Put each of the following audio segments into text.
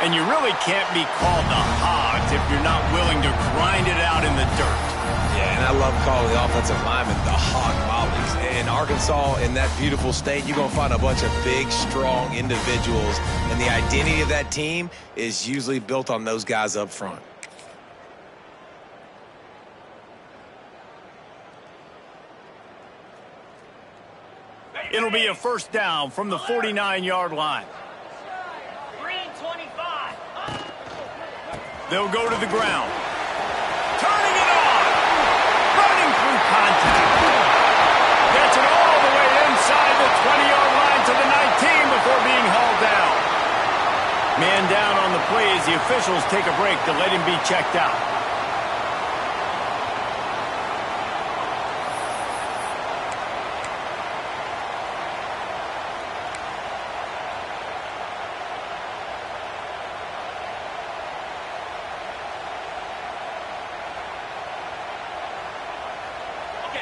And you really can't be called the Hogs if you're not willing to grind it out in the dirt. Yeah, and I love calling the offensive linemen the Hog Mollies. In Arkansas, in that beautiful state, you're going to find a bunch of big, strong individuals. And the identity of that team is usually built on those guys up front. It'll be a first down from the 49-yard line. They'll go to the ground. Turning it on. Running through contact. Gets it all the way inside the 20-yard line to the 19 before being hauled down. Man down on the play as the officials take a break to let him be checked out.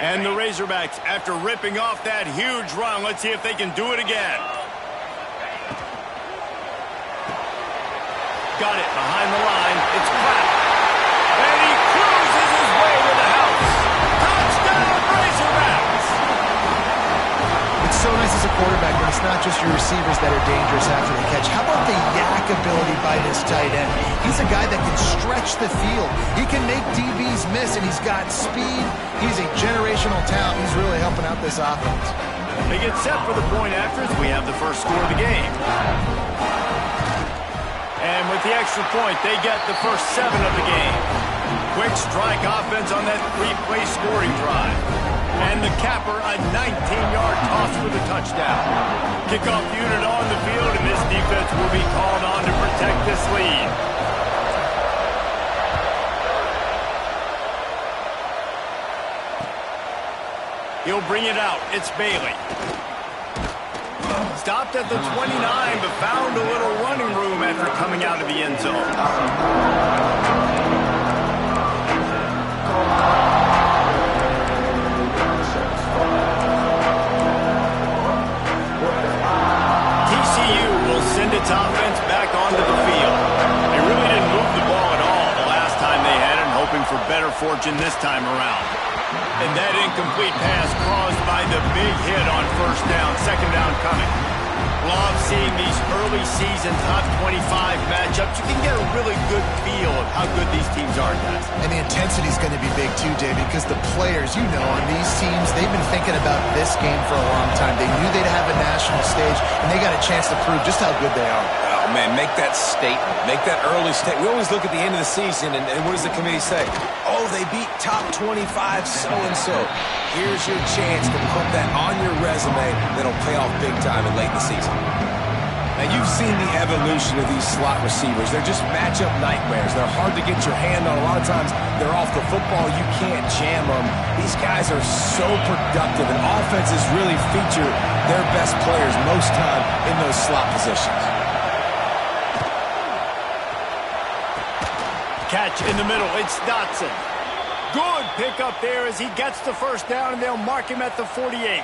And the Razorbacks, after ripping off that huge run, let's see if they can do it again. Got it behind the line. It's Pratt. And he cruises his way to the house. Touchdown, Razorbacks! It's so nice as a quarterback when it's not just your receivers that are dangerous after the catch. How about the yak ability by this tight end? He's a guy that can stretch the field. He can make DBs miss, and he's got speed. He's a generational talent. He's really helping out this offense. They get set for the point after as we have the first score of the game. And with the extra point, they get the first 7 of the game. Quick strike offense on that 3-play scoring drive. And the capper, a 19-yard toss for the touchdown. Kickoff unit on the field, and this defense will be called on to protect this lead. He'll bring it out. It's Bailey. Stopped at the 29, but found a little running room after coming out of the end zone. TCU will send its offense back onto the field. They really didn't move the ball at all the last time they had it, hoping for better fortune this time around. And that incomplete pass caused by the big hit on first down, second down coming. Love seeing these early season top 25 matchups. You can get a really good feel of how good these teams are, guys. And the intensity is going to be big too, David, because the players, you know, on these teams, they've been thinking about this game for a long time. They knew they'd have a national stage, and they got a chance to prove just how good they are. Oh, man, make that statement. Make that early statement. We always look at the end of the season, and what does the committee say? Oh, they beat top 25 so-and-so. Here's your chance to put that on your resume that'll pay off big time in late in the season. Now, you've seen the evolution of these slot receivers. They're just matchup nightmares. They're hard to get your hand on. A lot of times, they're off the football. You can't jam them. These guys are so productive, and offenses really feature their best players most time in those slot positions. Catch in the middle. It's Dotson. Good pickup there as he gets the first down, and they'll mark him at the 48.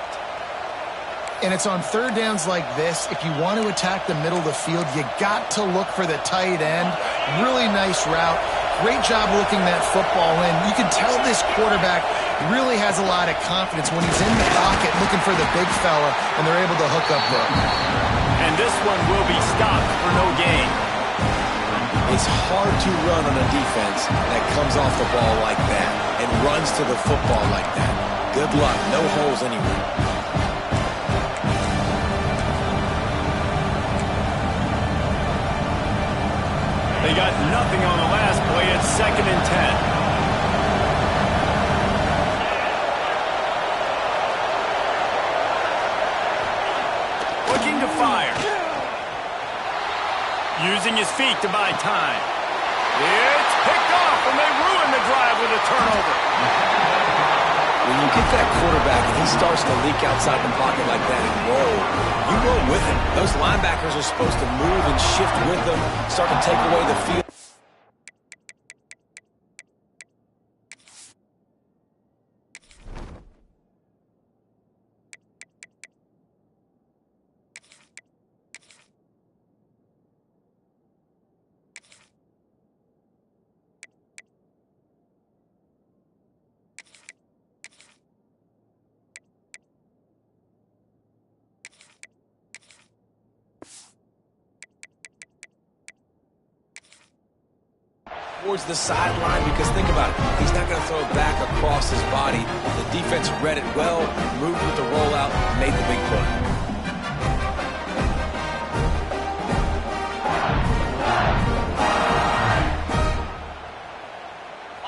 And it's on third downs like this. If you want to attack the middle of the field, you got to look for the tight end. Really nice route. Great job looking that football in. You can tell this quarterback really has a lot of confidence when he's in the pocket looking for the big fella, and they're able to hook up there. And this one will be stopped for no gain. It's hard to run on a defense that comes off the ball like that and runs to the football like that. Good luck. No holes anywhere. They got nothing on the last play. It's 2nd and 10. Looking to fire. Using his feet to buy time. It's picked off, and they ruin the drive with a turnover. When you get that quarterback and he starts to leak outside the pocket like that and roll, you roll with him. Those linebackers are supposed to move and shift with them, start to take away the field. towards the sideline because think about it. He's not going to throw it back across his body. The defense read it well, moved with the rollout, made the big play.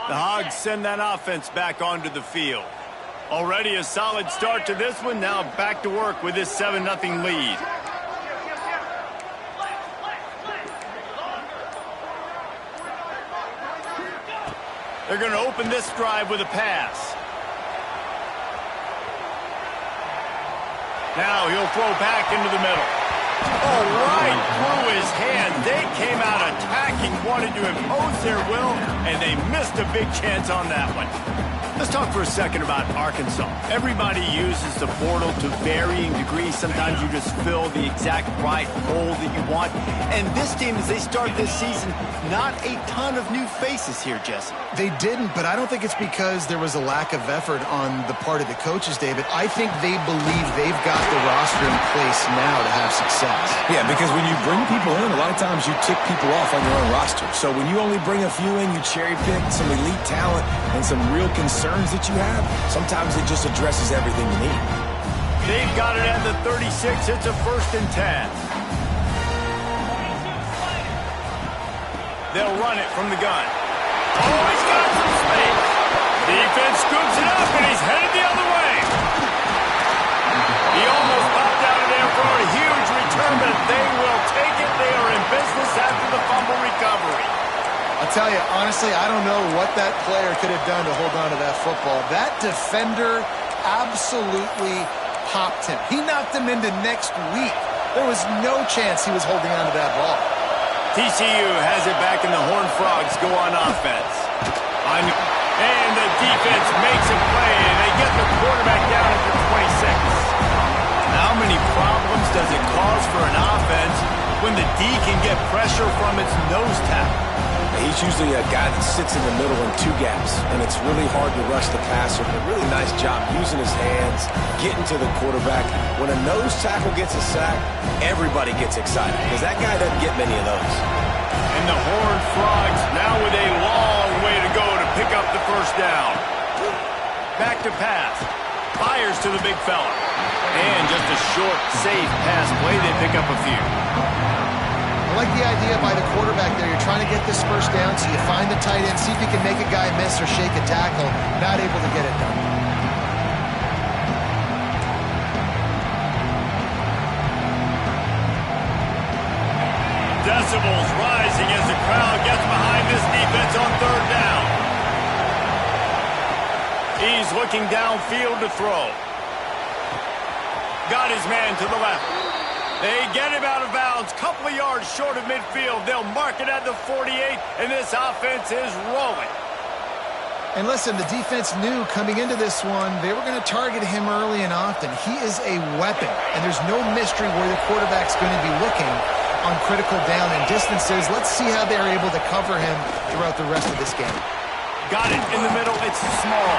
The Hogs send that offense back onto the field. Already a solid start to this one. Now back to work with this 7-0 lead. They're going to open this drive with a pass. Now he'll throw back into the middle. Oh, right through his hand. They came out attacking, wanted to impose their will, and they missed a big chance on that one. Let's talk for a second about Arkansas. Everybody uses the portal to varying degrees. Sometimes you just fill the exact right hole that you want. And this team, as they start this season, not a ton of new faces here, Jesse. They didn't, but I don't think it's because there was a lack of effort on the part of the coaches, David. I think they believe they've got the roster in place now to have success. Yeah, because when you bring people in, a lot of times you tick people off on your own roster. So when you only bring a few in, you cherry pick some elite talent and some real concerns that you have, sometimes it just addresses everything you need. They've got it at the 36. It's a 1st and 10. They'll run it from the gun. Oh, he's got some space. Defense scoops it up, and he's headed the other way. He almost popped out of there for a huge return, but they will take it. They are in business after the fumble recovery. I'll tell you, honestly, I don't know what that player could have done to hold on to that football. That defender absolutely popped him. He knocked him into next week. There was no chance he was holding on to that ball. TCU has it back, and the Horned Frogs go on offense. And the defense makes a play, and they get the quarterback down at the 26. How many problems does it cause for an offense when the D can get pressure from its nose tackle? He's usually a guy that sits in the middle in two gaps, and it's really hard to rush the passer. A really nice job using his hands, getting to the quarterback. When a nose tackle gets a sack, everybody gets excited because that guy doesn't get many of those. And the Horned Frogs now with a long way to go to pick up the 1st down. Back to pass. Fires to the big fella. And just a short, safe pass play. They pick up a few. I like the idea by the quarterback there. You're trying to get this 1st down, so you find the tight end, see if you can make a guy miss or shake a tackle. Not able to get it done. Decibels rising as the crowd gets behind this defense on 3rd down. He's looking downfield to throw. Got his man to the left. They get him out of bounds, couple of yards short of midfield. They'll mark it at the 48, and this offense is rolling. And listen, the defense knew coming into this one, they were going to target him early and often. He is a weapon, and there's no mystery where the quarterback's going to be looking on critical down and distances. Let's see how they're able to cover him throughout the rest of this game. Got it in the middle. It's small.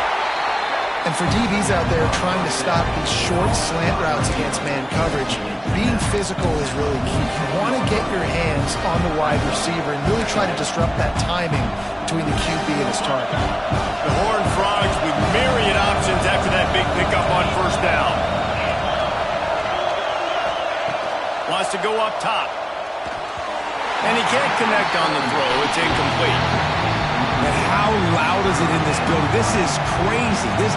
And for DBs out there trying to stop these short slant routes against man coverage, being physical is really key. You want to get your hands on the wide receiver and really try to disrupt that timing between the QB and his target. The Horned Frogs with myriad options after that big pickup on 1st down. Wants to go up top. And he can't connect on the throw. It's incomplete. And how loud is it in this building? This is crazy. These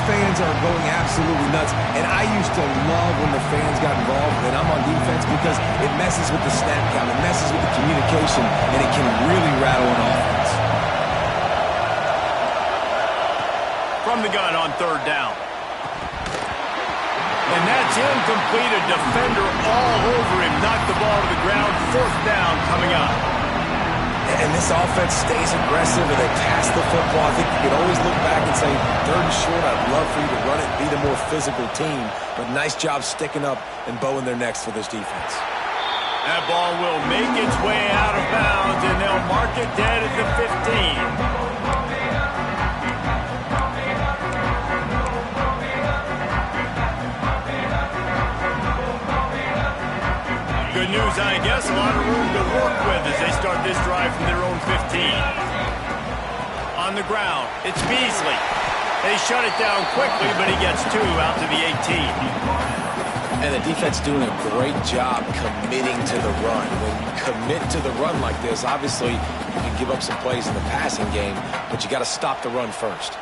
fans are going absolutely nuts. And I used to love when the fans got involved, and I'm on defense, because it messes with the snap count, it messes with the communication, and it can really rattle an offense. From the gun on 3rd down. And that's incomplete. A defender all over him. Knocked the ball to the ground. 4th down coming up. And this offense stays aggressive, and they pass the football. I think you could always look back and say, 3rd and short, I'd love for you to run it and be the more physical team. But nice job sticking up and bowing their necks for this defense. That ball will make its way out of bounds, and they'll mark it dead at the 15. Good news, I guess. A lot of room to work with as they start this drive from their own 15. On the ground, it's Beasley. They shut it down quickly, but he gets 2 out to the 18. And the defense doing a great job committing to the run. When you commit to the run like this, obviously you can give up some plays in the passing game, but you got to stop the run first.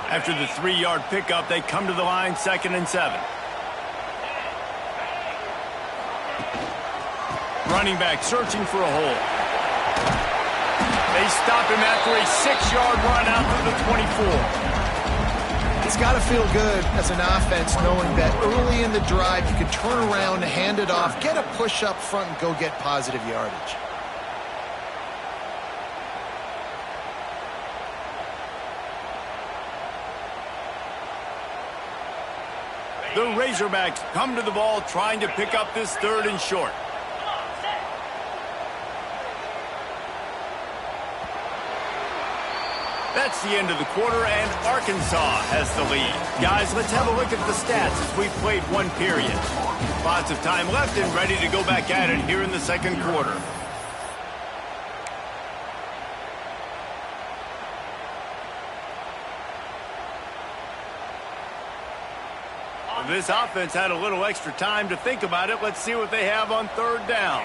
After the 3-yard pickup, they come to the line, 2nd and 7. Running back searching for a hole. They stop him after a 6-yard run out to the 24. It's got to feel good as an offense knowing that early in the drive you can turn around, hand it off, get a push up front, and go get positive yardage. The Razorbacks come to the ball trying to pick up this 3rd and short. That's the end of the quarter, and Arkansas has the lead. Guys, let's have a look at the stats as we've played 1 period. Lots of time left and ready to go back at it here in the 2nd quarter. This offense had a little extra time to think about it. Let's see what they have on 3rd down.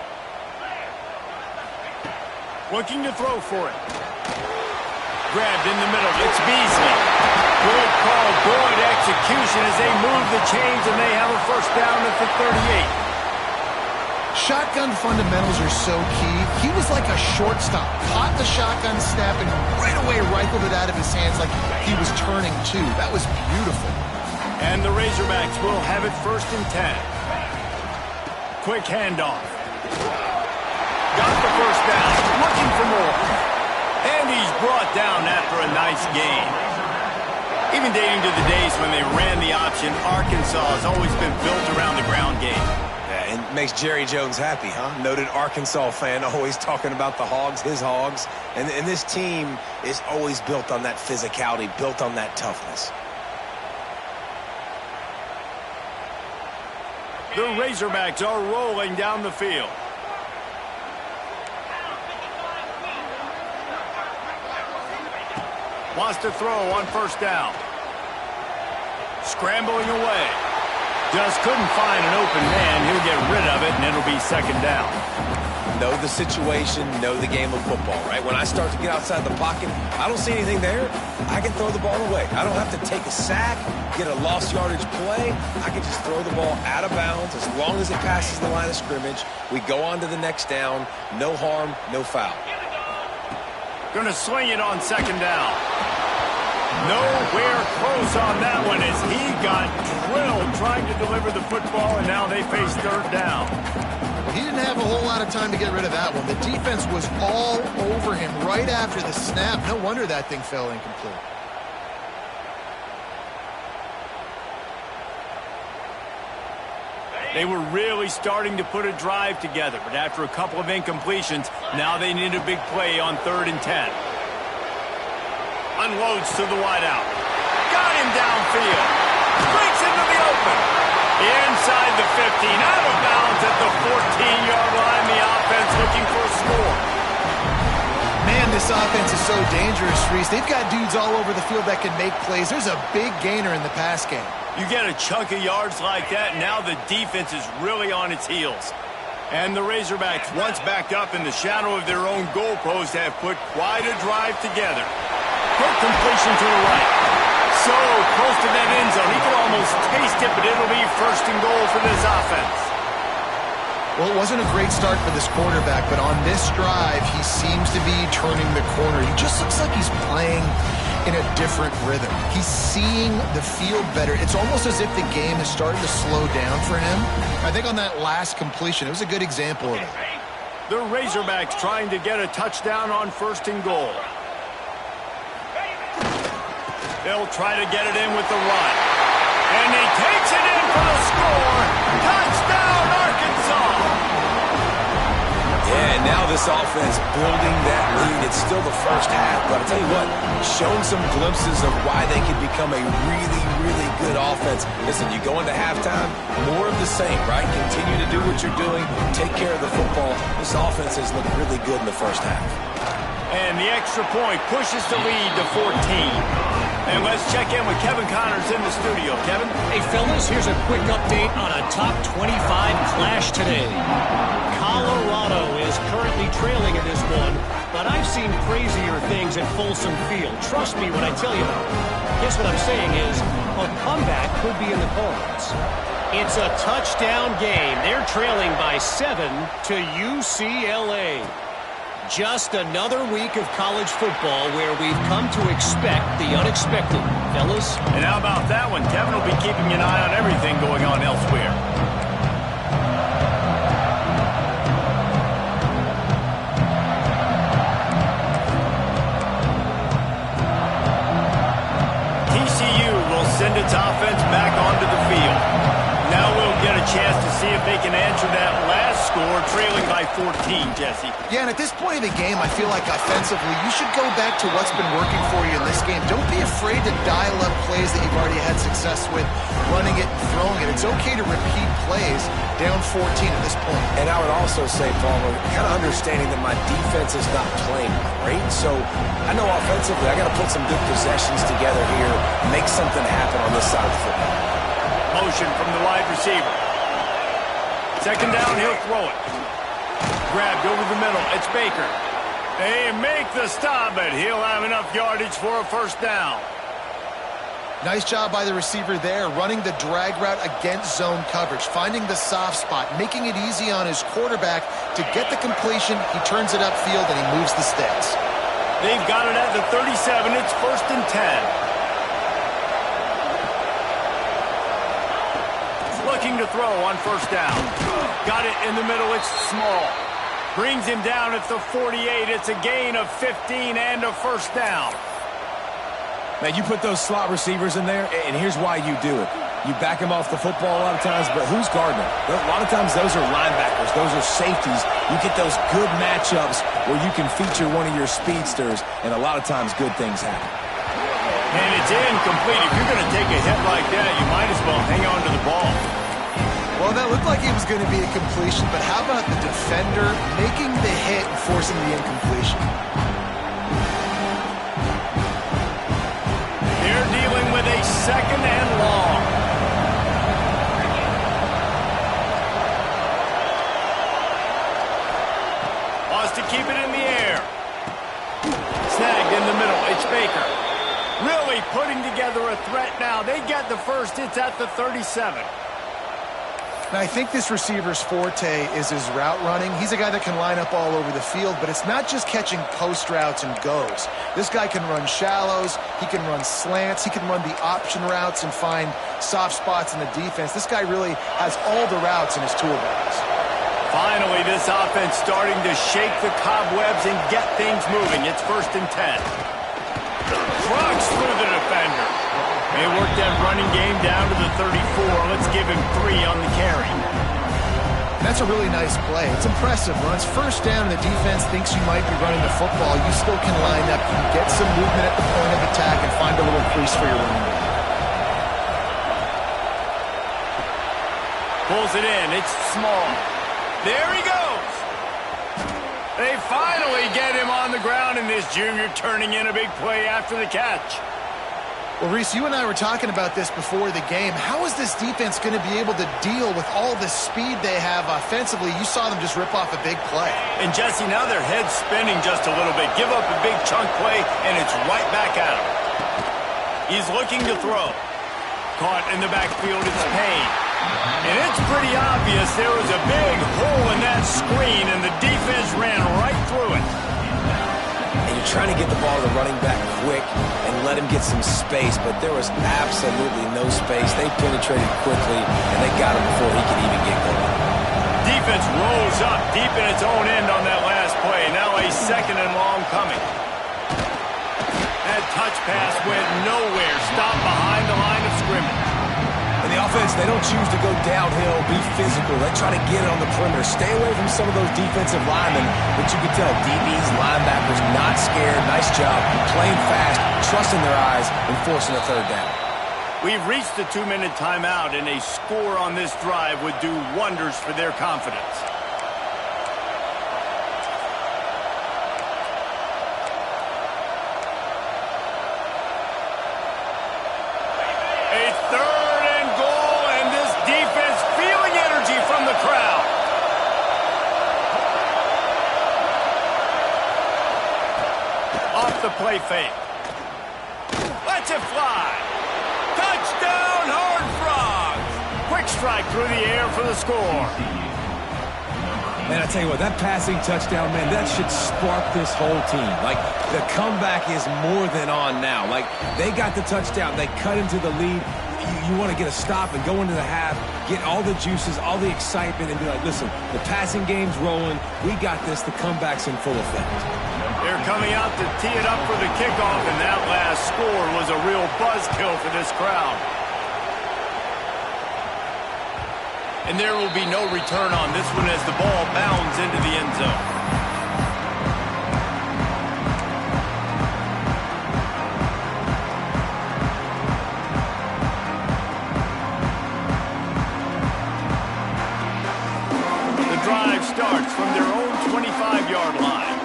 Looking to throw for it. Grabbed in the middle. It's Beasley. Good call. Good execution as they move the chains, and they have a 1st down at the 38. Shotgun fundamentals are so key. He was like a shortstop. Caught the shotgun snap and right away rifled it out of his hands like he was turning 2. That was beautiful. And the Razorbacks will have it 1st and 10. Quick handoff. Got the 1st down. Looking for more. And he's brought down after a nice gain. Even dating to the days when they ran the option, Arkansas has always been built around the ground game. Yeah, and makes Jerry Jones happy, huh? Noted Arkansas fan, always talking about the Hogs, his Hogs. And this team is always built on that physicality, built on that toughness. The Razorbacks are rolling down the field. Wants to throw on 1st down. Scrambling away. Just couldn't find an open man. He'll get rid of it, and it'll be 2nd down. Know the situation, know the game of football, right? When I start to get outside the pocket, I don't see anything there, I can throw the ball away. I don't have to take a sack, get a lost yardage play. I can just throw the ball out of bounds as long as it passes the line of scrimmage. We go on to the next down. No harm, no foul. Going to swing it on 2nd down. Nowhere close on that one as he got drilled trying to deliver the football, and now they face 3rd down. He didn't have a whole lot of time to get rid of that one. The defense was all over him right after the snap. No wonder that thing fell incomplete. They were really starting to put a drive together, but after a couple of incompletions, now they need a big play on 3rd and 10. Unloads to the wideout. Got him downfield. Breaks into the open. Inside the 15, out of bounds at the 14-yard line. The offense looking for a score. Man, this offense is so dangerous, Reese. They've got dudes all over the field that can make plays. There's a big gainer in the pass game. You get a chunk of yards like that, now the defense is really on its heels. And the Razorbacks, once backed up in the shadow of their own goalpost, have put quite a drive together. Quick completion to the right. So close to that end zone. He could almost taste it, but it'll be 1st and goal for this offense. Well, it wasn't a great start for this quarterback, but on this drive, he seems to be turning the corner. He just looks like he's playing in a different rhythm. He's seeing the field better. It's almost as if the game is starting to slow down for him. I think on that last completion, it was a good example of it. The Razorbacks trying to get a touchdown on 1st and goal. They'll try to get it in with the run. And he takes it in for the score. Touchdown, Arkansas! Yeah, and now this offense building that lead. It's still the first half, but I'll tell you what, showing some glimpses of why they could become a really, really good offense. Listen, you go into halftime, more of the same, right? Continue to do what you're doing, take care of the football. This offense has looked really good in the first half. And the extra point pushes the lead to 14. And let's check in with Kevin Connors in the studio. Kevin? Hey, fellas, here's a quick update on a top 25 clash today. Colorado is currently trailing in this one, but I've seen crazier things at Folsom Field. Trust me when I tell you that. Guess what I'm saying is a comeback could be in the cards. It's a touchdown game. They're trailing by 7 to UCLA. Just another week of college football where we've come to expect the unexpected, fellas. And how about that one? Kevin will be keeping an eye on everything going on elsewhere. TCU will send its offense back onto the field. Now we'll get a chance to see if they can answer that last score, trailing by 14, Jesse. Yeah, and at this point of the game, I feel like offensively, you should go back to what's been working for you in this game. Don't be afraid to dial up plays that you've already had success with, running it and throwing it. It's okay to repeat plays down 14 at this point. And I would also say, Palmer, kind of understanding that my defense is not playing great, so I know offensively I got to put some good possessions together here, make something happen on this side of the football. Motion from the wide receiver. Second down, he'll throw it. Grabbed over the middle. It's Baker. They make the stop, but he'll have enough yardage for a first down. Nice job by the receiver there, running the drag route against zone coverage, finding the soft spot, making it easy on his quarterback to get the completion. He turns it upfield, and he moves the sticks. They've got it at the 37. It's 1st and 10. Looking to throw on first down. Got it in the middle. It's small. Brings him down at the 48. It's a gain of 15 and a first down. Man, you put those slot receivers in there, and here's why you do it. You back them off the football a lot of times, but who's guarding them? A lot of times those are linebackers. Those are safeties. You get those good matchups where you can feature one of your speedsters, and a lot of times good things happen. And it's incomplete. If you're going to take a hit like that, you might as well hang on to the ball. Well, that looked like it was going to be a completion, but how about the defender making the hit and forcing the incompletion? They're dealing with a second and long. Wants to keep it in the air. Snagged in the middle. It's Baker. Really putting together a threat now. They get the first. It's at the 37. Now, I think this receiver's forte is his route running. He's a guy that can line up all over the field, but it's not just catching post routes and goes. This guy can run shallows, he can run slants, he can run the option routes and find soft spots in the defense. This guy really has all the routes in his toolbox. Finally, this offense starting to shake the cobwebs and get things moving. It's 1st and 10. Trucks through the defender. They work that running game down to the 34. Let's give him 3 on the carry. That's a really nice play. It's impressive. When it's first down and the defense thinks you might be running the football, you still can line up. You can get some movement at the point of attack and find a little crease for your running back. Pulls it in. It's small. There he goes. They finally get him on the ground, and this junior turning in a big play after the catch. Well, Reese, you and I were talking about this before the game. How is this defense going to be able to deal with all the speed they have offensively? You saw them just rip off a big play. And, Jesse, now their head's spinning just a little bit. Give up a big chunk play, and it's right back at him. He's looking to throw. Caught in the backfield, it's Payne. And it's pretty obvious there was a big hole in that screen, and the defense ran right through it. And you're trying to get the ball to the running back quick and let him get some space, but there was absolutely no space. They penetrated quickly, and they got him before he could even get going. Defense rolls up deep in its own end on that last play. Now a second and long coming. That touch pass went nowhere. Stopped behind the line of scrimmage. And the offense They don't choose to go downhill, be physical. They try to get it on the perimeter. Stay away from some of those defensive linemen, but you can tell DBs, linebackers, not scared. Nice job playing fast, trusting their eyes, and forcing a third down. We've reached the 2-minute timeout, and a score on this drive would do wonders for their confidence. A 3rd and goal, and this defense feeling energy from the crowd. Off the play fake. Lets it fly. Touchdown, Horned Frogs! Quick strike through the air for the score. Man, I tell you what, that passing touchdown, man, that should spark this whole team. Like, the comeback is more than on now. Like, they got the touchdown. They cut into the lead. You want to get a stop and go into the half, get all the juices, all the excitement, and be like, listen, the passing game's rolling. We got this. The comeback's in full effect. They're coming out to tee it up for the kickoff, and that last score was a real buzzkill for this crowd. And there will be no return on this one as the ball bounds into the end zone. The drive starts from their own 25-yard line.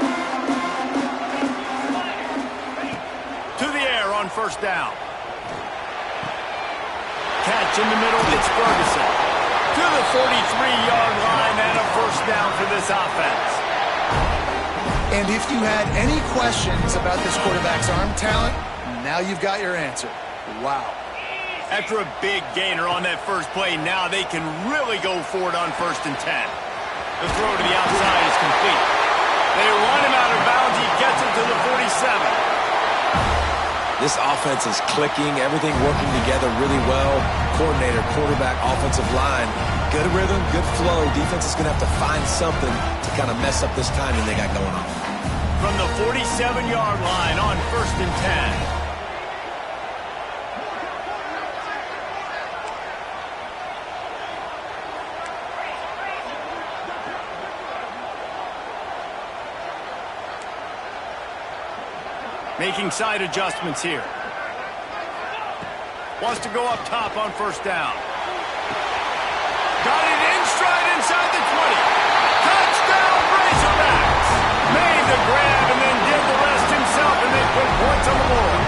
To the air on first down. Catch in the middle, it's Ferguson. To the 43-yard line and a first down for this offense. And if you had any questions about this quarterback's arm talent, now you've got your answer. Wow. After a big gainer on that first play, now they can really go for it on 1st and 10. The throw to the outside is complete. They run him out of bounds. He gets it to the 47. This offense is clicking, everything working together really well. Coordinator, quarterback, offensive line. Good rhythm, good flow. Defense is going to have to find something to kind of mess up this timing they got going on. From the 47-yard line on 1st and 10. Making side adjustments here. Wants to go up top on first down. Got it in stride inside the 20. Touchdown, Razorbacks! Made the grab and then did the rest himself, and they put points on the board.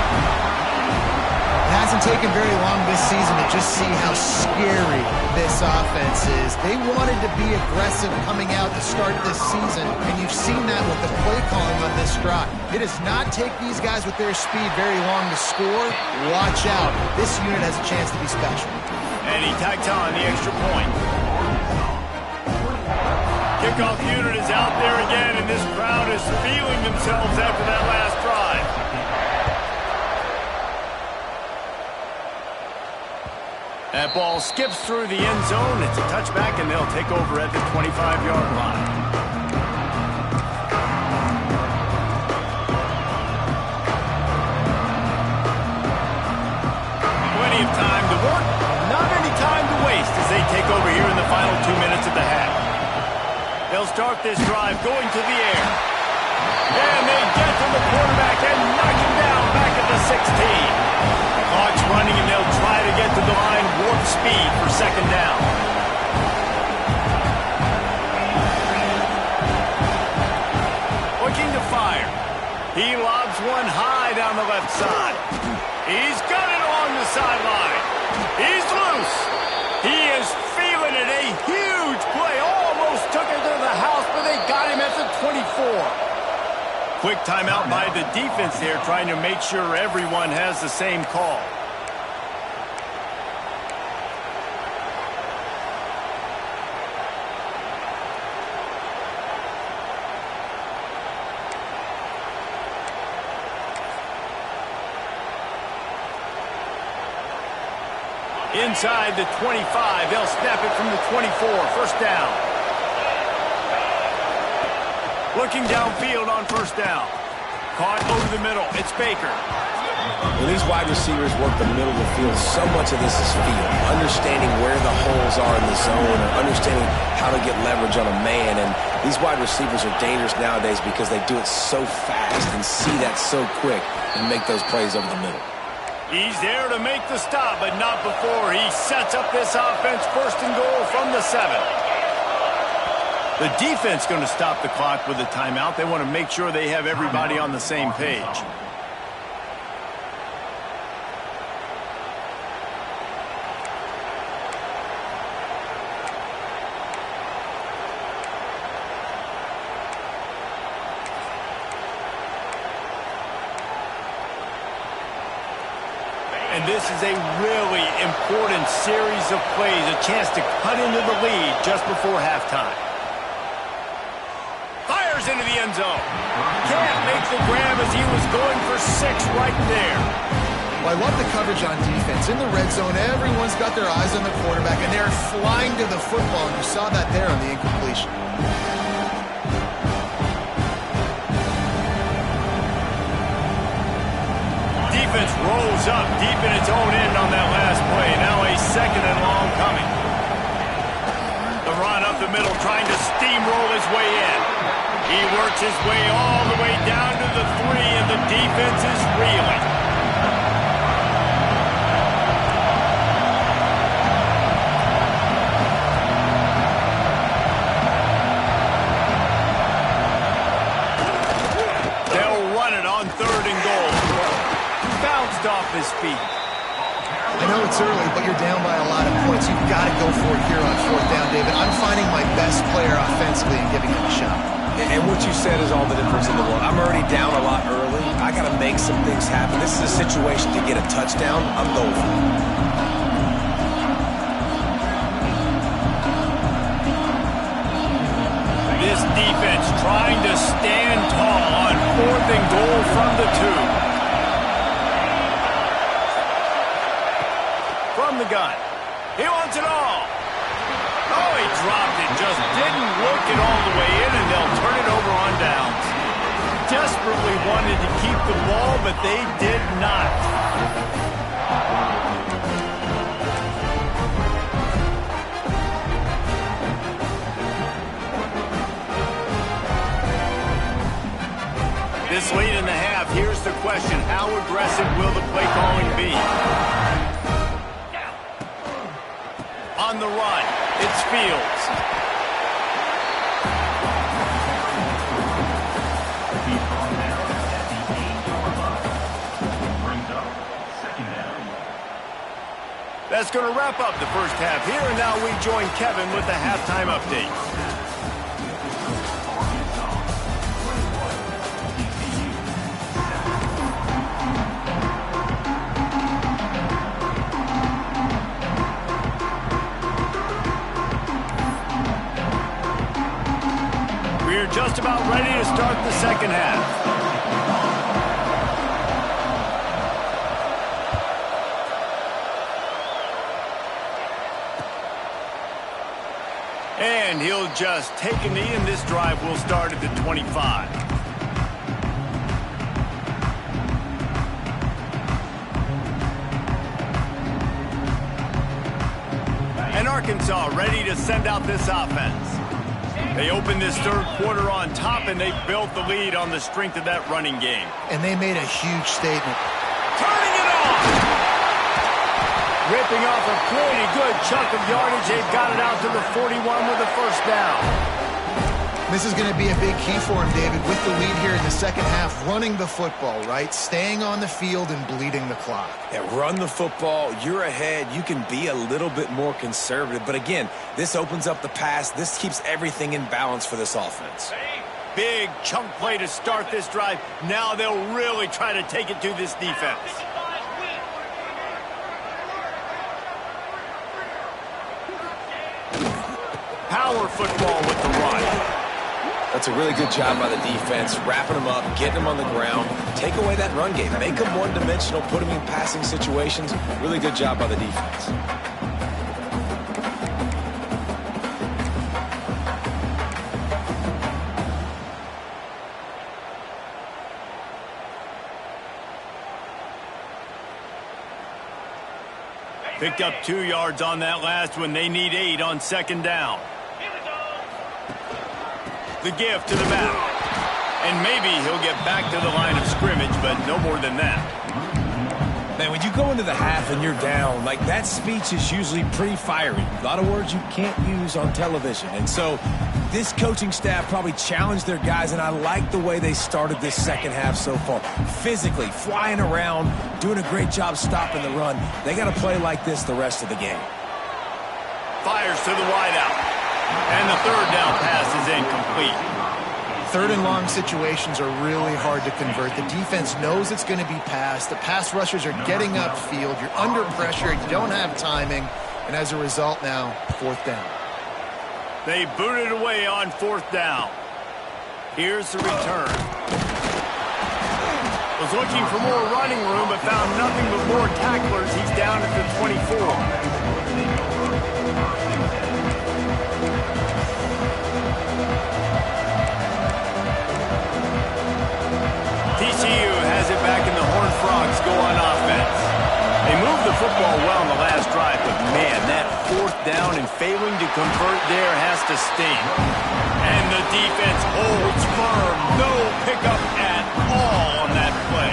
It hasn't taken very long this season to just see how scary this offense is. They wanted to be aggressive coming out to start this season, and you've seen that with the play calling on this drive. It does not take these guys with their speed very long to score. Watch out. This unit has a chance to be special. And he tacks on the extra point. Kickoff unit is out there again, and this crowd is feeling themselves after that last drive. That ball skips through the end zone. It's a touchback, and they'll take over at the 25-yard line. Plenty of time to work, not any time to waste as they take over here in the final 2 minutes of the half. They'll start this drive going to the air. And they get to the quarterback and knock him down back at the 16. Clock's running, and they'll try to get to the line warp speed for second down. Looking to fire. He lobs one high down the left side. He's got it along the sideline. He's loose. He is feeling it. A huge play. Almost took it to the house, but they got him at the 24. Quick timeout by the defense there, trying to make sure everyone has the same call. Inside the 25, they'll snap it from the 24, first down. Looking downfield on first down. Caught over the middle. It's Baker. When these wide receivers work the middle of the field, so much of this is feel. Understanding where the holes are in the zone or understanding how to get leverage on a man. And these wide receivers are dangerous nowadays because they do it so fast and see that so quick and make those plays over the middle. He's there to make the stop, but not before he sets up this offense. First and goal from the 7. The defense going to stop the clock with a timeout. They want to make sure they have everybody on the same page. And this is a really important series of plays, a chance to cut into the lead just before halftime. Fires into the end zone. Can't make the grab as he was going for 6 right there. Well, I love the coverage on defense. In the red zone, everyone's got their eyes on the quarterback, and they're flying to the football, and you saw that there on the incompletion. Defense rolls up deep in its own end on that last play. Now a 2nd and long coming. The run up the middle, trying to steamroll his way in. He works his way all the way down to the 3, and the defense is reeling. They'll run it on 3rd and goal. Bounced off his feet. I know it's early, but you're down by a lot of points. You've got to go for it here on 4th down, David. I'm finding my best player offensively and giving him a shot. And what you said is all the difference in the world. I'm already down a lot early. I got to make some things happen. This is a situation to get a touchdown. I'm going for it. This defense trying to stand tall on 4th and goal from the 2. From the gun. He wants it all. Oh, he dropped it. Just didn't work it all the way in, and they'll turn it over on downs. Desperately wanted to keep the ball, but they did not. This late in the half, here's the question. How aggressive will the play calling be? On the run, it's Fields. That's going to wrap up the first half here, and now we join Kevin with the halftime update. We're just about ready to start the second half. And he'll just take a knee, and this drive will start at the 25. And Arkansas ready to send out this offense. They opened this 3rd quarter on top, and they built the lead on the strength of that running game. And they made a huge statement. Turning it off! Ripping off a pretty good chunk of yardage. They've got it out to the 41 with a 1st down. This is going to be a big key for him, David, with the lead here in the second half, running the football, right? Staying on the field and bleeding the clock. Yeah, run the football. You're ahead. You can be a little bit more conservative. But again, this opens up the pass. This keeps everything in balance for this offense. Big chunk play to start this drive. Now they'll really try to take it to this defense. Power football with the run. That's a really good job by the defense, wrapping them up, getting them on the ground. Take away that run game. Make them one-dimensional, put them in passing situations. Really good job by the defense. Picked up 2 yards on that last one. They need 8 on second down. The give to the back. And maybe he'll get back to the line of scrimmage, but no more than that. Man, when you go into the half and you're down, like that speech is usually pretty fiery. A lot of words you can't use on television. And so this coaching staff probably challenged their guys, and I like the way they started this second half so far. Physically, flying around, doing a great job stopping the run. They got to play like this the rest of the game. Fires to the wideout. And the third down pass is incomplete. Third and long situations are really hard to convert. The defense knows it's going to be passed. The pass rushers are getting upfield. You're under pressure. You don't have timing. And as a result now, fourth down. They booted away on fourth down. Here's the return. Was looking for more running room, but found nothing but more tacklers. He's down at the 24. TCU has it back and the Horned Frogs go on offense. They moved the football well in the last drive, but man, that fourth down and failing to convert there has to sting. And the defense holds firm. No pickup at all on that play.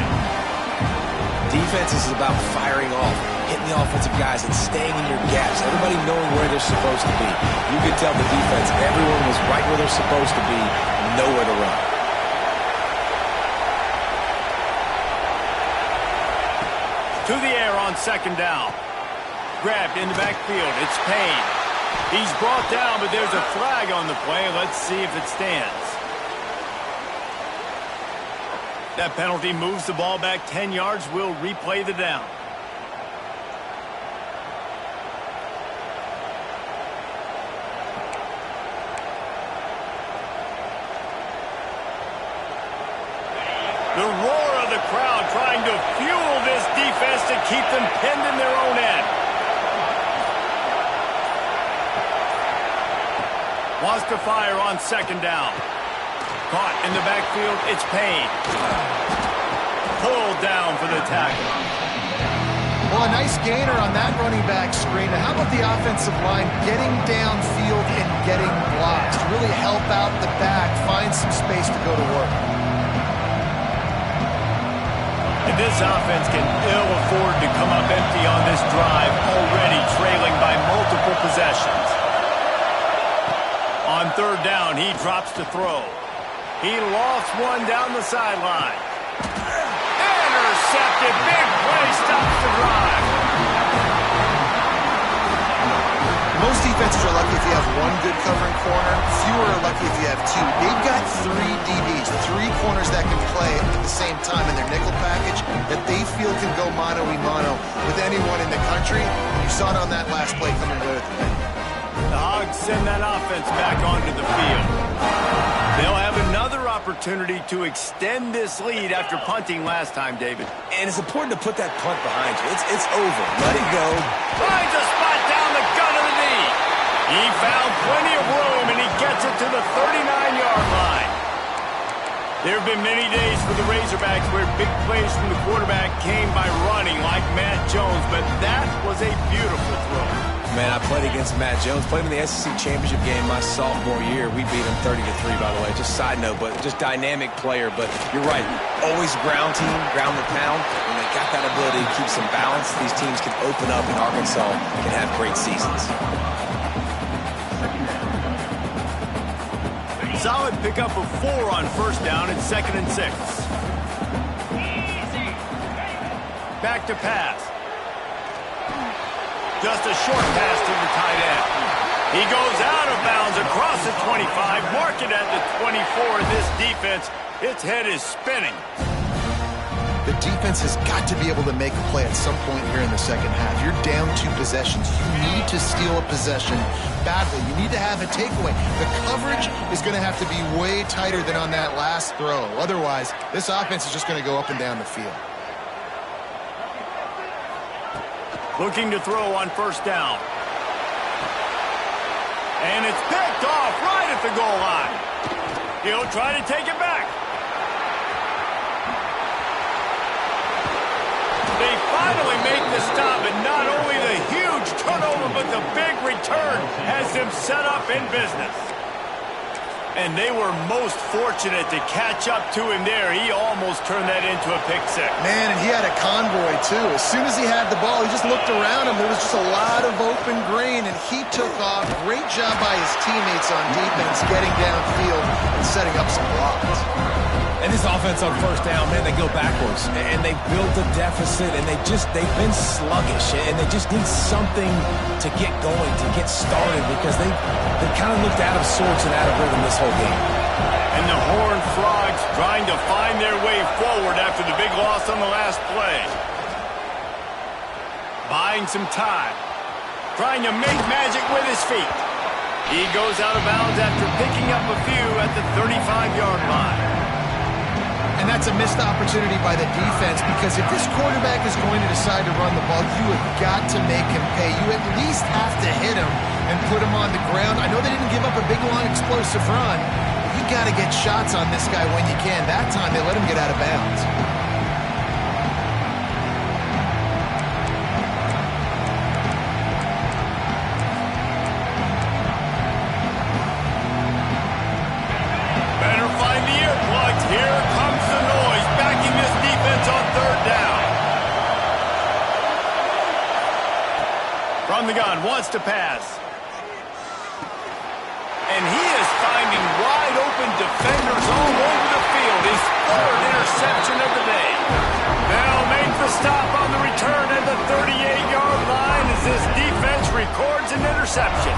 Defense is about firing off, hitting the offensive guys and staying in your gaps. Everybody knowing where they're supposed to be. You could tell the defense, everyone was right where they're supposed to be, nowhere to run. To the air on second down. Grabbed in the backfield. It's Payne. He's brought down, but there's a flag on the play. Let's see if it stands. That penalty moves the ball back 10 yards. We'll replay the down. The roar of the crowd trying to fuel this defense to keep them pinned in their own end. Wants to fire on second down. Caught in the backfield, it's Payne. Pulled down for the tackle. Well, a nice gainer on that running back screen. Now, how about the offensive line getting downfield and getting blocks to really help out the back, find some space to go to work? And this offense can ill afford to come up empty on this drive, already trailing by multiple possessions. On third down, he drops to throw. He lofts one down the sideline. Intercepted. Big play stops the drive. Most defenses are lucky if you have one good covering corner. Fewer are lucky if you have two. They've got 3 DBs, 3 corners that can play at the same time in their nickel package that they feel can go mano-a-mano with anyone in the country. You saw it on that last play coming away with the win. The Hogs send that offense back onto the field. They'll have another opportunity to extend this lead after punting last time, David. And it's important to put that punt behind you. It's over. Let it go. Finds a spot down the gut of the knee. He found plenty of room, and he gets it to the 39-yard line. There have been many days for the Razorbacks where big plays from the quarterback came by running like Matt Jones, but that was a beautiful throw. Man, I played against Matt Jones. Played in the SEC Championship game my sophomore year. We beat him 30-3, by the way. Just side note, but just dynamic player. But you're right. Always ground team, ground the pound. When they got that ability to keep some balance, these teams can open up, and Arkansas can have great seasons. Solid pickup of 4 on first down and 2nd and 6. Back to pass. Just a short pass to the tight end. He goes out of bounds across the 25, mark it at the 24. This defense, its head is spinning. The defense has got to be able to make a play at some point here in the second half. You're down 2 possessions. You need to steal a possession badly. You need to have a takeaway. The coverage is going to have to be way tighter than on that last throw. Otherwise, this offense is just going to go up and down the field. Looking to throw on first down. And it's picked off right at the goal line. He'll try to take it back. They finally make the stop, and not only the return has them set up in business. And they were most fortunate to catch up to him there. He almost turned that into a pick six. Man, and he had a convoy, too. As soon as he had the ball, he just looked around him. There was just a lot of open grain, and he took off. Great job by his teammates on defense, getting downfield and setting up some blocks. And this offense on first down, man, they go backwards. And they built a deficit, and they've been sluggish. And they just need something to get going, to get started, because they kind of looked out of sorts and out of rhythm this whole game. And the Horned Frogs trying to find their way forward after the big loss on the last play. Buying some time. Trying to make magic with his feet. He goes out of bounds after picking up a few at the 35-yard line. And that's a missed opportunity by the defense, because if this quarterback is going to decide to run the ball, you have got to make him pay. You at least have to hit him and put him on the ground. I know they didn't give up a big, long, explosive run. But you got to get shots on this guy when you can. That time, they let him get out of bounds. Better find the earplugs. Here comes the noise, backing this defense on third down. From the gun, wants to pass. And he is finding wide open defenders all over the field. His third interception of the day. They'll make the stop on the return at the 38-yard line as this defense records an interception.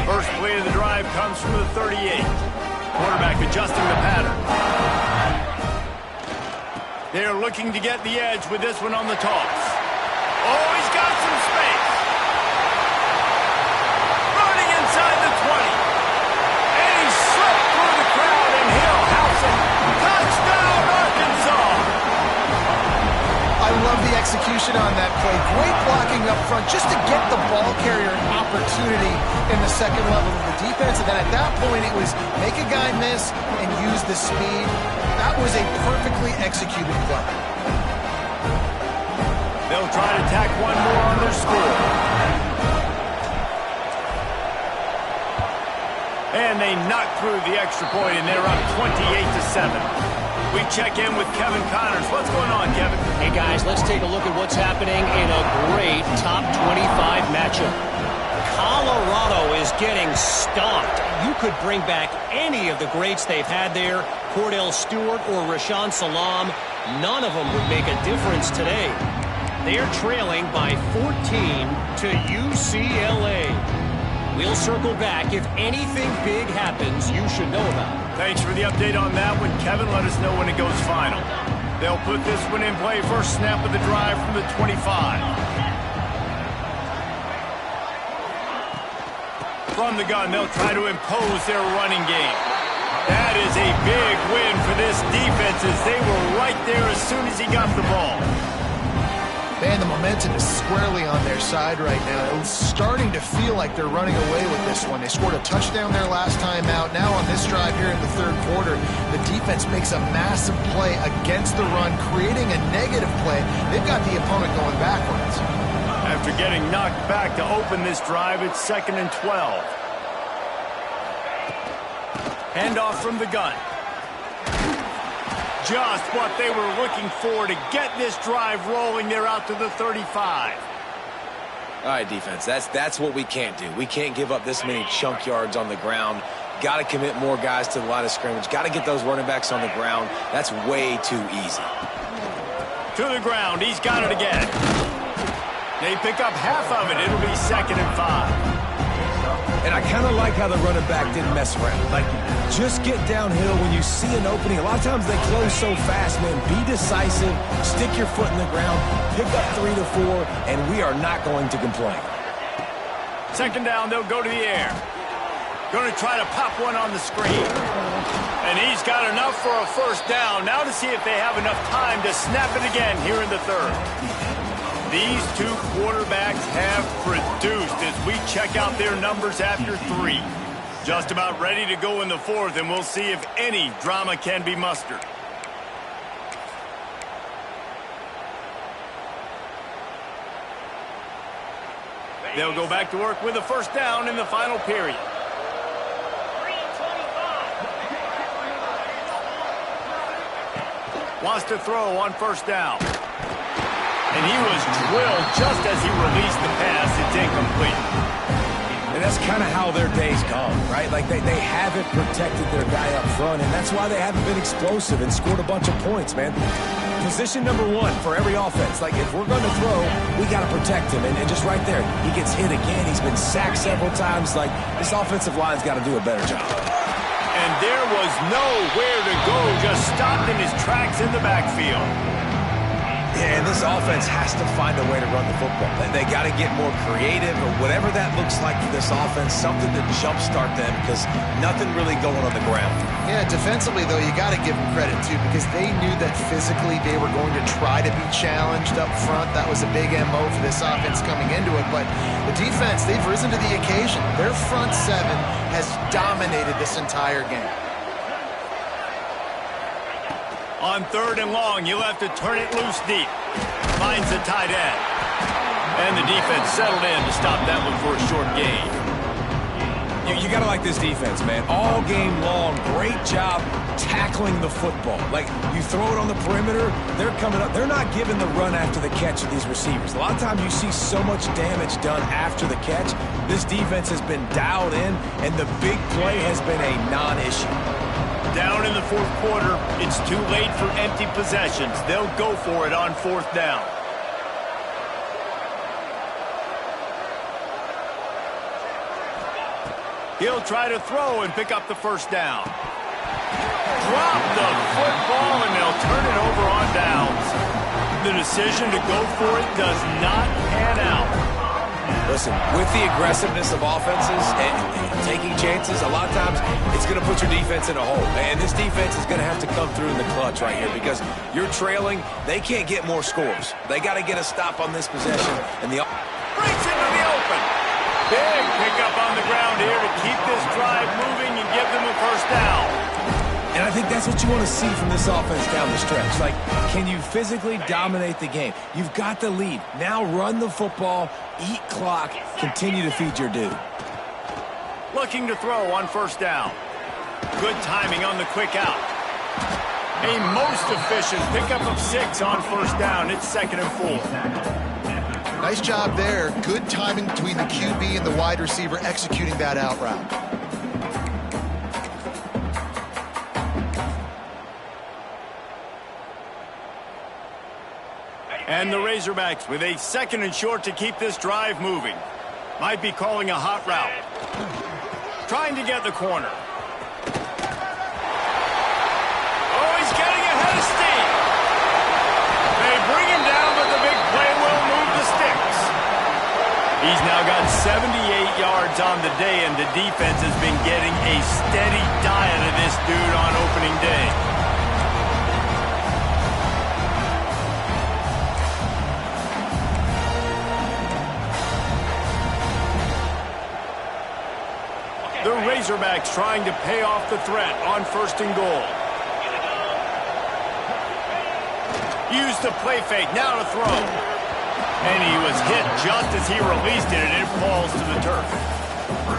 First play of the drive comes from the 38. Quarterback adjusting the pattern. They're looking to get the edge with this one on the toss. Oh, he's got some space. Running inside the 20. And he slipped through the crowd, and he'll house it. Touchdown, Arkansas! I love the execution on that play. Great blocking up front just to get the ball carrier an opportunity in the second level of the defense. And then at that point, it was make a guy miss and use the speed. That was a perfectly executed play. They'll try to tack one more on their score. And they knock through the extra point, and they're up 28-7. We check in with Kevin Connors. What's going on, Kevin? Hey, guys, let's take a look at what's happening in a great top 25 matchup. Colorado is getting stomped. You could bring back any of the greats they've had there, Cordell Stewart or Rashaan Salaam. None of them would make a difference today. They're trailing by 14 to UCLA. We'll circle back. If anything big happens, you should know about it. Thanks for the update on that one, Kevin. Let us know when it goes final. They'll put this one in play. First snap of the drive from the 25. From the gun, they'll try to impose their running game. That is a big win for this defense as they were right there as soon as he got the ball. Man, the momentum is squarely on their side right now. It's starting to feel like they're running away with this one. They scored a touchdown their last time out. Now on this drive here in the third quarter, the defense makes a massive play against the run, creating a negative play. They've got the opponent going backwards. After getting knocked back to open this drive, it's 2nd and 12. Handoff from the gun. Just what they were looking for to get this drive rolling. They're out to the 35. All right, defense, that's what we can't do. We can't give up this many chunk yards on the ground. Got to commit more guys to the line of scrimmage. Got to get those running backs on the ground. That's way too easy. To the ground. He's got it again. They pick up half of it. It'll be 2nd and 5. And I kind of like how the running back didn't mess around. Like, just get downhill when you see an opening. A lot of times they close so fast, man. Be decisive, stick your foot in the ground, pick up 3 to 4, and we are not going to complain. 2nd down, they'll go to the air. Going to try to pop one on the screen. And he's got enough for a first down. Now to see if they have enough time to snap it again here in the third. These two quarterbacks have produced as we check out their numbers after 3. Just about ready to go in the fourth, and we'll see if any drama can be mustered. They'll go back to work with a first down in the final period. Wants to throw on first down. And he was drilled just as he released the pass. It's incomplete. And that's kind of how their day's gone, right? Like they haven't protected their guy up front, and that's why they haven't been explosive and scored a bunch of points, man. Position number one for every offense. Like, if we're going to throw, we got to protect him. And just right there, he gets hit again. He's been sacked several times. Like, this offensive line's got to do a better job. And there was nowhere to go, just stopped in his tracks in the backfield. Yeah, and this offense has to find a way to run the football. They got to get more creative or whatever that looks like for this offense, something to jumpstart them because nothing really going on the ground. Yeah, defensively, though, you got to give them credit, too, because they knew that physically they were going to try to be challenged up front. That was a big MO for this offense coming into it. But the defense, they've risen to the occasion. Their front seven has dominated this entire game. On third and long, you'll have to turn it loose deep. Finds the tight end. And the defense settled in to stop that one for a short gain. You got to like this defense, man. All game long, great job tackling the football. Like, you throw it on the perimeter, they're coming up. They're not giving the run after the catch of these receivers. A lot of times you see so much damage done after the catch. This defense has been dialed in, and the big play has been a non-issue. Down in the fourth quarter, it's too late for empty possessions. They'll go for it on fourth down. He'll try to throw and pick up the first down. Drop the football, and they'll turn it over on downs. The decision to go for it does not pan out. Listen, with the aggressiveness of offenses and taking chances, a lot of times it's going to put your defense in a hole. And this defense is going to have to come through in the clutch right here because you're trailing. They can't get more scores. They got to get a stop on this possession. And the breaks into the open. Big pickup on the ground here to keep this drive moving and give them a first down. And I think that's what you want to see from this offense down the stretch. Like, can you physically dominate the game? You've got the lead. Now run the football, eat clock, continue to feed your dude. Looking to throw on first down. Good timing on the quick out. A most efficient pickup of 6 on first down. It's 2nd and 4. Nice job there. Good timing between the QB and the wide receiver executing that out route. And the Razorbacks with a 2nd and short to keep this drive moving. Might be calling a hot route. Trying to get the corner. Oh, he's getting ahead of steam. They bring him down, but the big play will move the sticks. He's now got 78 yards on the day, and the defense has been getting a steady diet of this dude on opening day. The Razorbacks trying to pay off the threat on 1st and goal. Used the play fake, now to throw. And he was hit just as he released it, and it falls to the turf.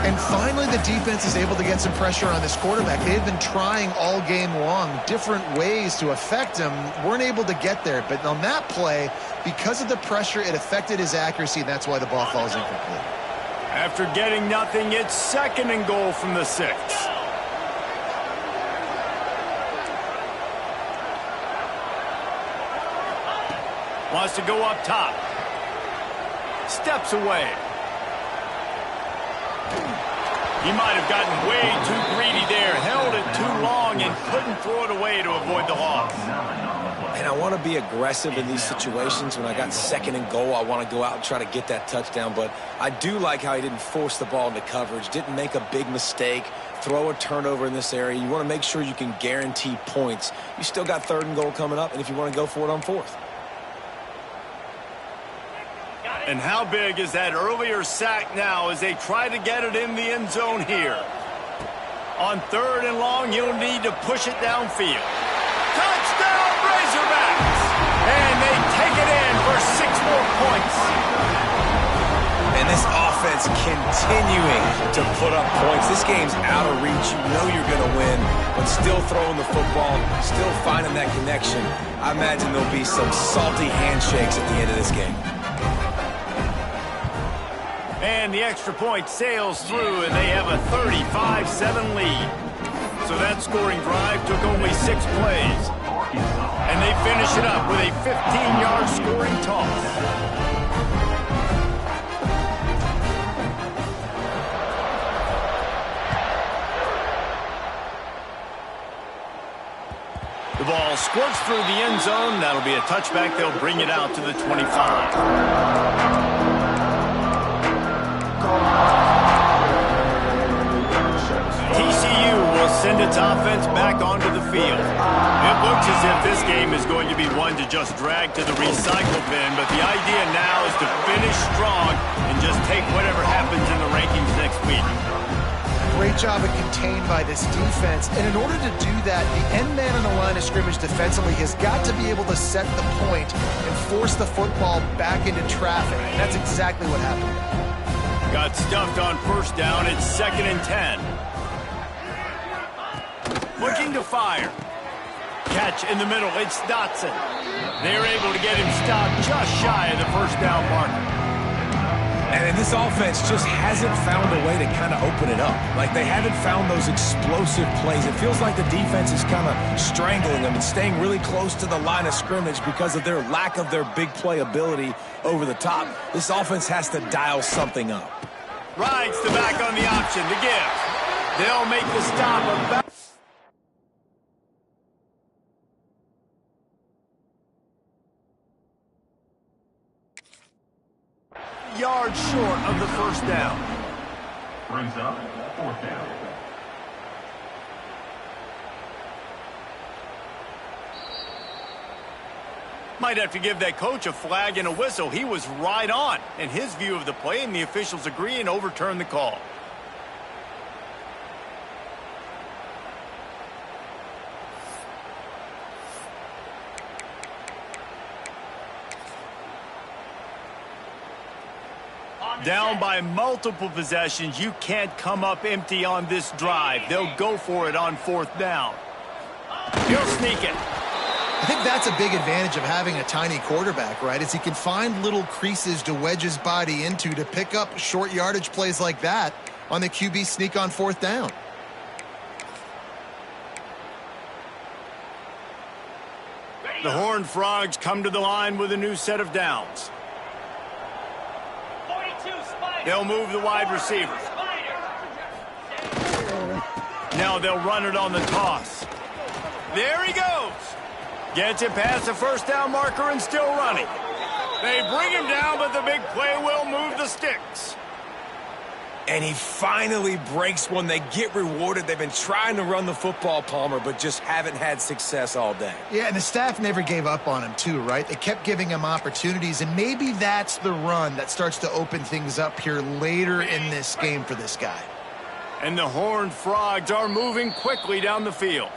And finally, the defense is able to get some pressure on this quarterback. They've been trying all game long different ways to affect him. Weren't able to get there. But on that play, because of the pressure, it affected his accuracy, and that's why the ball falls incomplete. After getting nothing, it's 2nd and goal from the 6. Wants to go up top. Steps away. He might have gotten way too greedy there. Held it too long and couldn't throw it away to avoid the loss. And I want to be aggressive in these situations. When I got 2nd and goal, I want to go out and try to get that touchdown. But I do like how he didn't force the ball into coverage, didn't make a big mistake, throw a turnover in this area. You want to make sure you can guarantee points. You still got 3rd and goal coming up, and if you want to go for it on 4th. And how big is that earlier sack now as they try to get it in the end zone here? On 3rd and long, you'll need to push it downfield. Touchdown, Razorbacks! And they take it in for 6 more points. And this offense continuing to put up points. This game's out of reach. You know you're going to win, but still throwing the football, still finding that connection. I imagine there'll be some salty handshakes at the end of this game. And the extra point sails through, and they have a 35-7 lead. So that scoring drive took only 6 plays. And they finish it up with a 15-yard scoring toss. The ball squirts through the end zone. That'll be a touchback. They'll bring it out to the 25. TCU will send its offense back onto the field. It looks as if this game is going to be one to just drag to the recycle bin, but the idea now is to finish strong and just take whatever happens in the rankings next week. Great job of contained by this defense. And in order to do that, the end man on the line of scrimmage defensively has got to be able to set the point and force the football back into traffic. And that's exactly what happened. Got stuffed on 1st down. It's 2nd and 10. Looking to fire. Catch in the middle. It's Dotson. They're able to get him stopped just shy of the 1st down marker. And this offense just hasn't found a way to kind of open it up. Like, they haven't found those explosive plays. It feels like the defense is kind of strangling them and staying really close to the line of scrimmage because of their lack of their big play ability over the top. This offense has to dial something up. Rides the back on the option to give. They'll make the stop about yards short of the 1st down. Brings up 4th down. Might have to give that coach a flag and a whistle. He was right on in his view of the play, and the officials agree and overturn the call. Down by multiple possessions. You can't come up empty on this drive. They'll go for it on 4th down. He'll sneak it. I think that's a big advantage of having a tiny quarterback, right? Is he can find little creases to wedge his body into to pick up short yardage plays like that on the QB sneak on 4th down. The Horned Frogs come to the line with a new set of downs. They'll move the wide receiver. Now they'll run it on the toss. There he goes. Gets it past the 1st down marker and still running. They bring him down, but the big play will move the sticks. And he finally breaks one. They get rewarded. They've been trying to run the football, Palmer, but just haven't had success all day. Yeah, and the staff never gave up on him too, right? They kept giving him opportunities, and maybe that's the run that starts to open things up here later in this game for this guy. And the Horned Frogs are moving quickly down the field.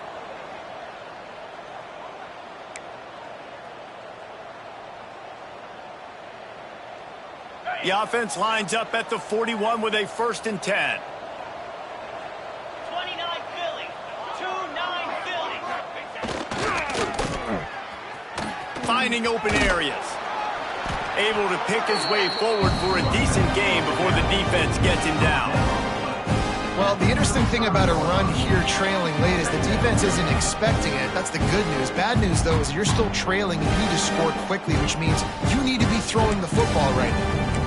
The offense lines up at the 41 with a 1st and 10. 29 Philly. 2-9 Philly. Finding open areas. Able to pick his way forward for a decent game before the defense gets him down. Well, the interesting thing about a run here trailing late is the defense isn't expecting it. That's the good news. Bad news, though, is you're still trailing and you need to score quickly, which means you need to be throwing the football right now.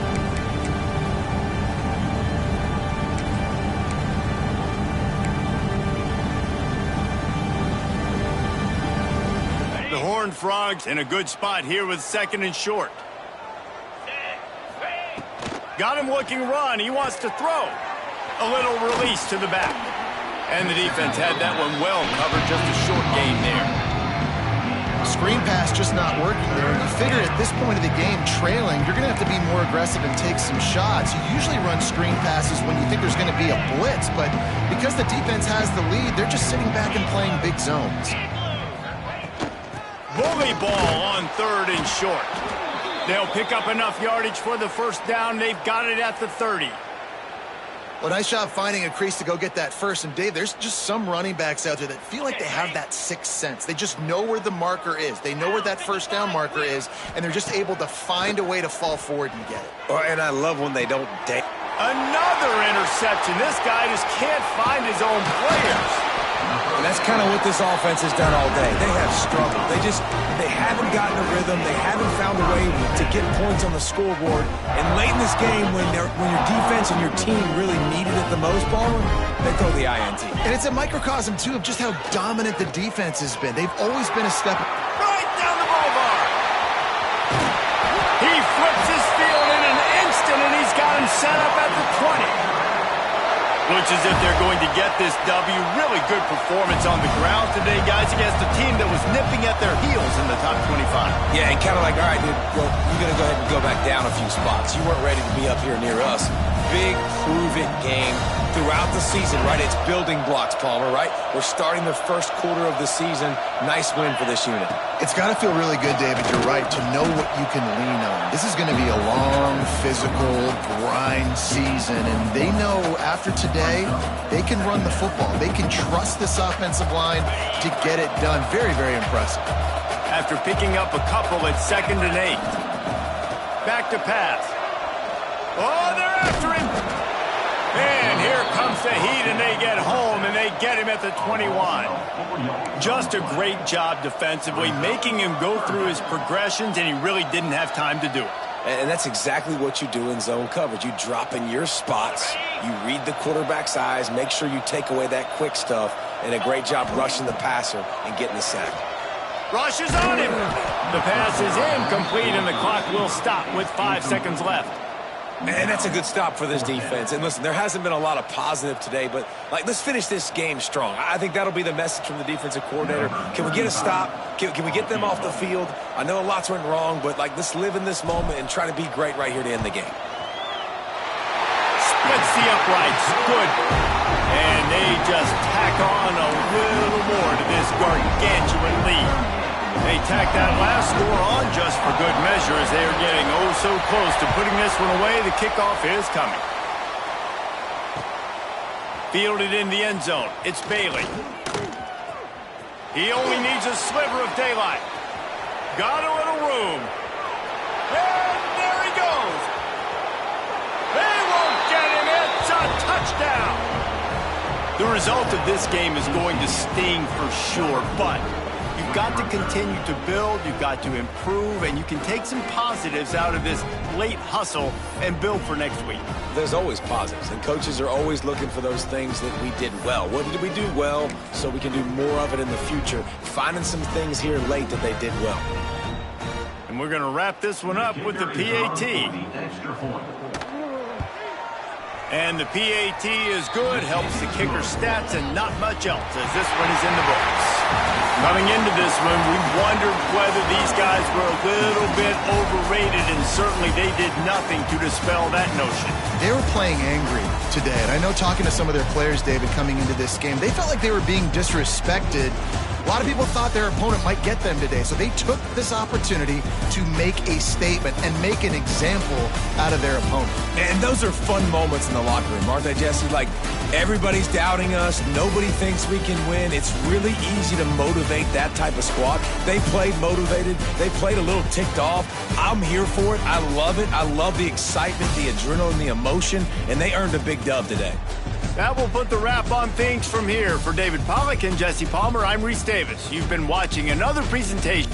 The Horned Frogs in a good spot here with 2nd and short. Got him looking run. He wants to throw. A little release to the back. And the defense had that one well covered. Just a short gain there. screen pass just not working there. You figure at this point of the game, trailing, you're going to have to be more aggressive and take some shots. You usually run screen passes when you think there's going to be a blitz, but because the defense has the lead, they're just sitting back and playing big zones. Bully ball on 3rd and short. They'll pick up enough yardage for the first down. They've got it at the 30. Well, nice job finding a crease to go get that first. And, Dave, there's just some running backs out there that feel like they have that sixth sense. They just know where the marker is. They know where that first down marker is, and they're just able to find a way to fall forward and get it. Oh, and I love when they don't dance. Another interception. This guy just can't find his own players. And that's kind of what this offense has done all day. They have struggled. They haven't gotten a rhythm. They haven't found a way to get points on the scoreboard. And late in this game, when your defense and your team really needed it the most, Palmer, they throw the INT. And it's a microcosm, too, of just how dominant the defense has been. They've always been a step Right down the boulevard. He flips his field in an instant, and he's got him set up at the 20. Looks as if they're going to get this W. Really good performance on the ground today, guys, against a team that was nipping at their heels in the top 25. Yeah, and kind of like, all right, dude, well, you're going to go ahead and go back down a few spots. You weren't ready to be up here near us. Big, prove-it game throughout the season, right? It's building blocks, Palmer, right? We're starting the first quarter of the season. Nice win for this unit. It's got to feel really good, David. You're right, to know what you can lean on. This is going to be a long, physical, grind season, and they know after today, they can run the football. They can trust this offensive line to get it done. Very, very impressive. After picking up a couple at 2nd and 8. Back to pass. Oh, they're after him. And here comes the heat, and they get home, and they get him at the 21. Just a great job defensively, making him go through his progressions, and he really didn't have time to do it. And that's exactly what you do in zone coverage. You drop in your spots, you read the quarterback's eyes, make sure you take away that quick stuff, and a great job rushing the passer and getting the sack. Rush is on him. The pass is incomplete, and the clock will stop with 5 seconds left. And that's a good stop for this defense. And listen, there hasn't been a lot of positive today, but let's finish this game strong. I think that'll be the message from the defensive coordinator. Can we get a stop? Can we get them off the field? I know lots went wrong, but let's live in this moment and try to be great right here to end the game. Splits the uprights. Good. And they just tack on a little more to this gargantuan lead. They tack that last score on just for good measure as they are getting oh so close to putting this one away. The kickoff is coming. Fielded in the end zone. It's Bailey. He only needs a sliver of daylight. Got a little room. And there he goes. They won't get him. It's a touchdown. The result of this game is going to sting for sure, but you've got to continue to build, you've got to improve, and you can take some positives out of this late hustle and build for next week. There's always positives, and coaches are always looking for those things that we did well. What did we do well so we can do more of it in the future? Finding some things here late that they did well. And we're going to wrap this one up with the PAT. And the PAT is good, helps the kicker stats, and not much else as this one is in the books. Coming into this one, we wondered whether these guys were a little bit overrated, and certainly they did nothing to dispel that notion. They were playing angry today, and I know talking to some of their players, David, coming into this game, they felt like they were being disrespected. A lot of people thought their opponent might get them today, so they took this opportunity to make a statement and make an example out of their opponent. And those are fun moments in the locker room, aren't they, Jesse? Like, everybody's doubting us. Nobody thinks we can win. It's really easy to motivate that type of squad. They played motivated. They played a little ticked off. I'm here for it. I love it. I love the excitement, the adrenaline, the emotion, and they earned a big dub today. That will put the wrap on things from here. For David Pollack and Jesse Palmer, I'm Reese Davis. You've been watching another presentation